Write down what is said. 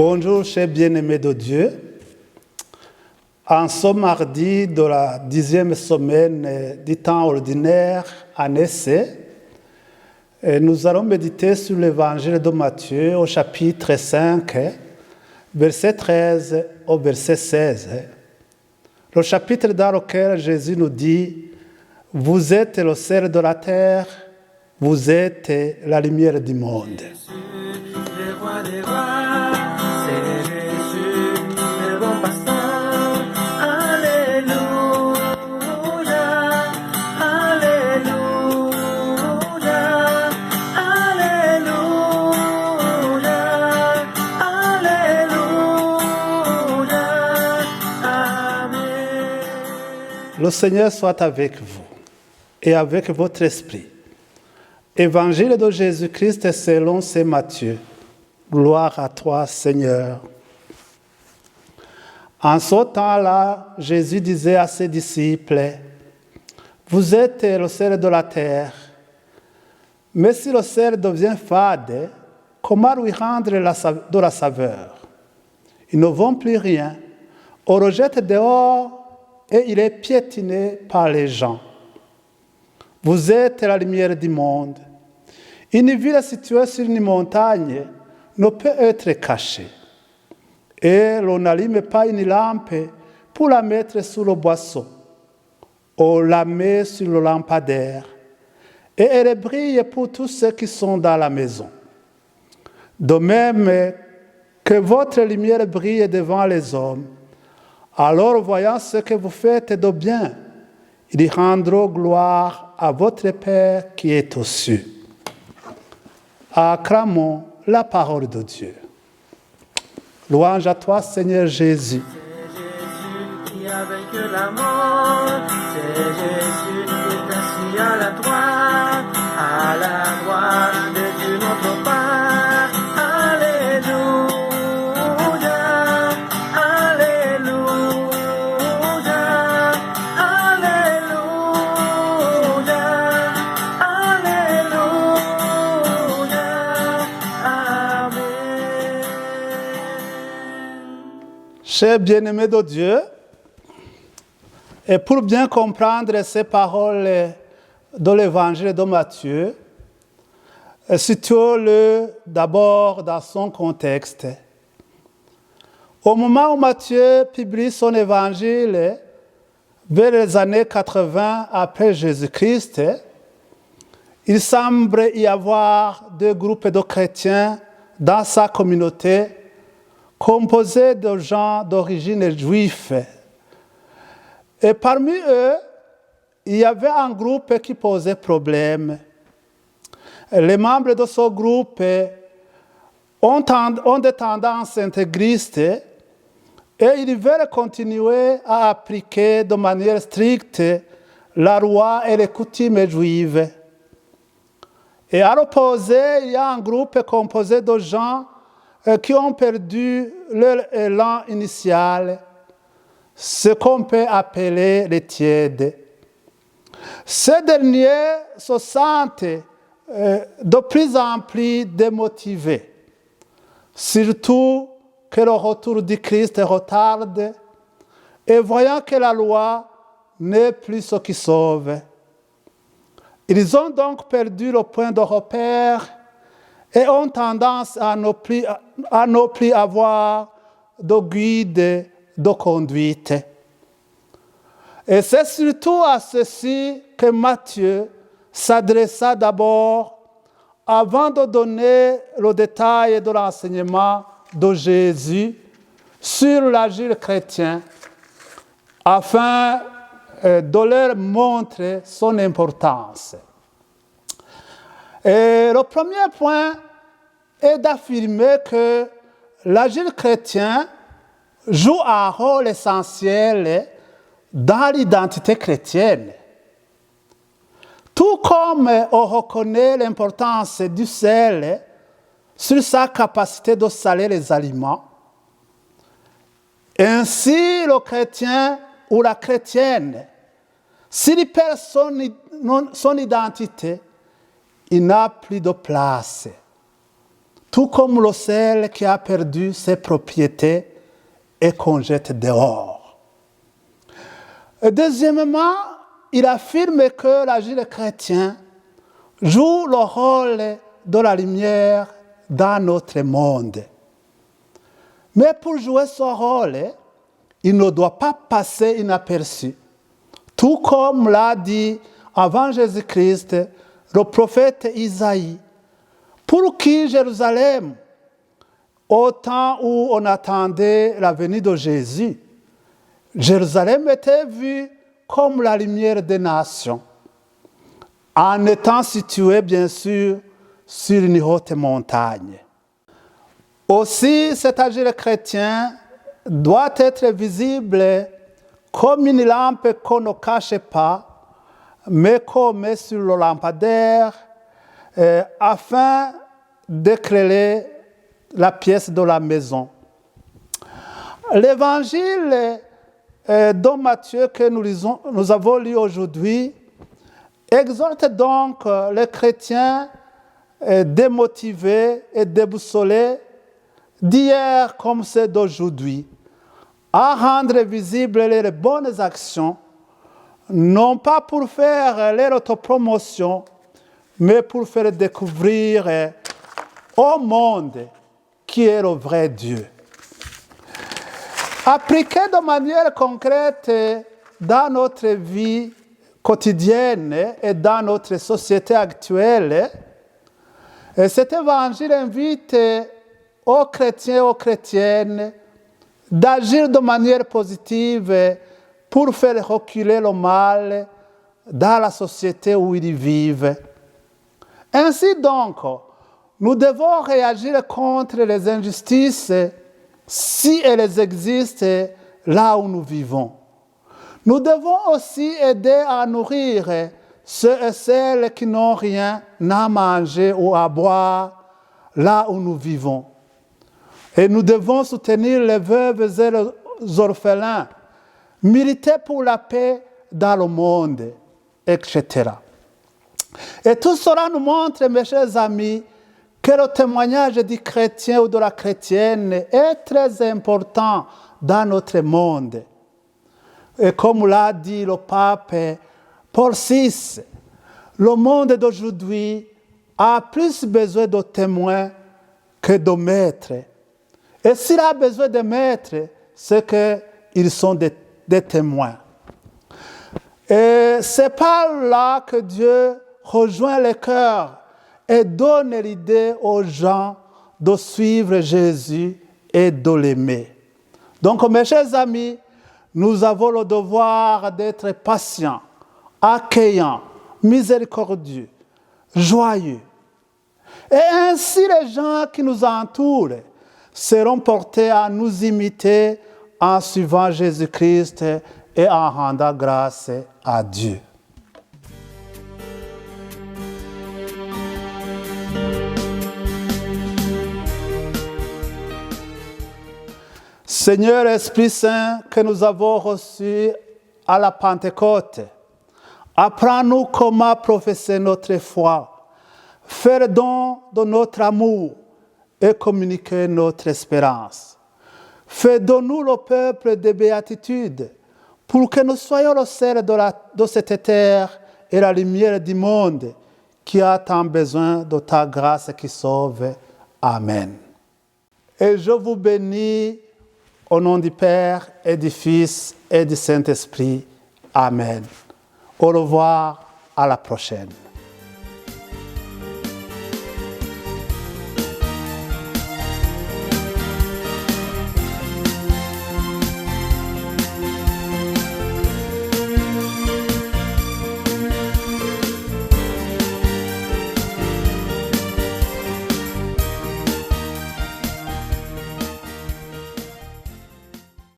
Bonjour, chers bien-aimés de Dieu. En ce mardi de la 10e semaine du temps ordinaire en essai, nous allons méditer sur l'évangile de Matthieu au chapitre 5, verset 13 au verset 16. Le chapitre dans lequel Jésus nous dit « Vous êtes le sel de la terre, vous êtes la lumière du monde. » Le Seigneur soit avec vous et avec votre esprit. Évangile de Jésus-Christ selon saint Matthieu. Gloire à toi, Seigneur. En ce temps-là, Jésus disait à ses disciples, « Vous êtes le sel de la terre, mais si le sel devient fade, comment lui rendre de la saveur? Ils ne vont plus rien. On le rejette dehors et il est piétiné par les gens. Vous êtes la lumière du monde. Une ville située sur une montagne ne peut être cachée. Et l'on n'allume pas une lampe pour la mettre sous le boisseau. On la met sur le lampadaire. Et elle brille pour tous ceux qui sont dans la maison. De même que votre lumière brille devant les hommes, alors, voyant ce que vous faites de bien, ils rendront gloire à votre Père qui est aux cieux. Acclamons la parole de Dieu. Louange à toi, Seigneur Jésus. C'est Jésus qui a vaincu la mort. C'est Jésus qui est assis à la droite de Dieu notre Père. Chers bien-aimés de Dieu, et pour bien comprendre ces paroles de l'évangile de Matthieu, situons-le d'abord dans son contexte. Au moment où Matthieu publie son évangile, vers les années 80 après Jésus-Christ, il semble y avoir deux groupes de chrétiens dans sa communauté composé de gens d'origine juive. Et parmi eux, il y avait un groupe qui posait problème. Les membres de ce groupe ont des tendances intégristes et ils veulent continuer à appliquer de manière stricte la loi et les coutumes juives. Et à l'opposé, il y a un groupe composé de gens qui ont perdu leur élan initial, ce qu'on peut appeler les tièdes. Ces derniers se sentent de plus en plus démotivés, surtout que le retour du Christ retarde, et voyant que la loi n'est plus ce qui sauve. Ils ont donc perdu le point de repère et ont tendance à ne plus avoir de guide de conduite. Et c'est surtout à ceci que Matthieu s'adressa d'abord avant de donner le détail de l'enseignement de Jésus sur l'agir chrétien, afin de leur montrer son importance. Et le premier point est d'affirmer que l'agir chrétien joue un rôle essentiel dans l'identité chrétienne. Tout comme on reconnaît l'importance du sel sur sa capacité de saler les aliments, ainsi le chrétien ou la chrétienne, s'il perd son identité, il n'a plus de place. tout comme le sel qui a perdu ses propriétés et qu'on jette dehors. Et deuxièmement, il affirme que l'agir chrétien joue le rôle de la lumière dans notre monde. Mais pour jouer ce rôle, il ne doit pas passer inaperçu. Tout comme l'a dit avant Jésus-Christ le prophète Isaïe, pour qui Jérusalem, au temps où on attendait la venue de Jésus, Jérusalem était vue comme la lumière des nations, en étant située bien sûr sur une haute montagne. Aussi, cet agir chrétien doit être visible comme une lampe qu'on ne cache pas, mais qu'on met sur le lampadaire afin d'éclairer la pièce de la maison. L'évangile dont Matthieu que nous avons lu aujourd'hui exhorte donc les chrétiens démotivés et déboussolés d'hier comme ceux d'aujourd'hui à rendre visibles leurs bonnes actions, non pas pour faire leur autopromotion, mais pour faire découvrir au monde qui est le vrai Dieu. Appliquer de manière concrète dans notre vie quotidienne et dans notre société actuelle, cet évangile invite aux chrétiens et aux chrétiennes d'agir de manière positive pour faire reculer le mal dans la société où ils vivent. Ainsi donc, nous devons réagir contre les injustices si elles existent là où nous vivons. Nous devons aussi aider à nourrir ceux et celles qui n'ont rien à manger ou à boire là où nous vivons. Et nous devons soutenir les veuves et les orphelins, militer pour la paix dans le monde, etc. Et tout cela nous montre, mes chers amis, que le témoignage du chrétien ou de la chrétienne est très important dans notre monde. Et comme l'a dit le pape Paul VI, le monde d'aujourd'hui a plus besoin de témoins que de maîtres. Et s'il a besoin de maîtres, c'est qu'ils sont des témoins. Et c'est par là que Dieu rejoint les cœurs et donne l'idée aux gens de suivre Jésus et de l'aimer. Donc, mes chers amis, nous avons le devoir d'être patients, accueillants, miséricordieux, joyeux. Et ainsi, les gens qui nous entourent seront portés à nous imiter en suivant Jésus-Christ et en rendant grâce à Dieu. Seigneur Esprit Saint que nous avons reçu à la Pentecôte, apprends-nous comment professer notre foi, faire don de notre amour et communiquer notre espérance. Fais de nous le peuple de béatitude, pour que nous soyons le sel de cette terre et la lumière du monde qui a tant besoin de ta grâce qui sauve. Amen. Et je vous bénis au nom du Père et du Fils et du Saint-Esprit. Amen. Au revoir, à la prochaine.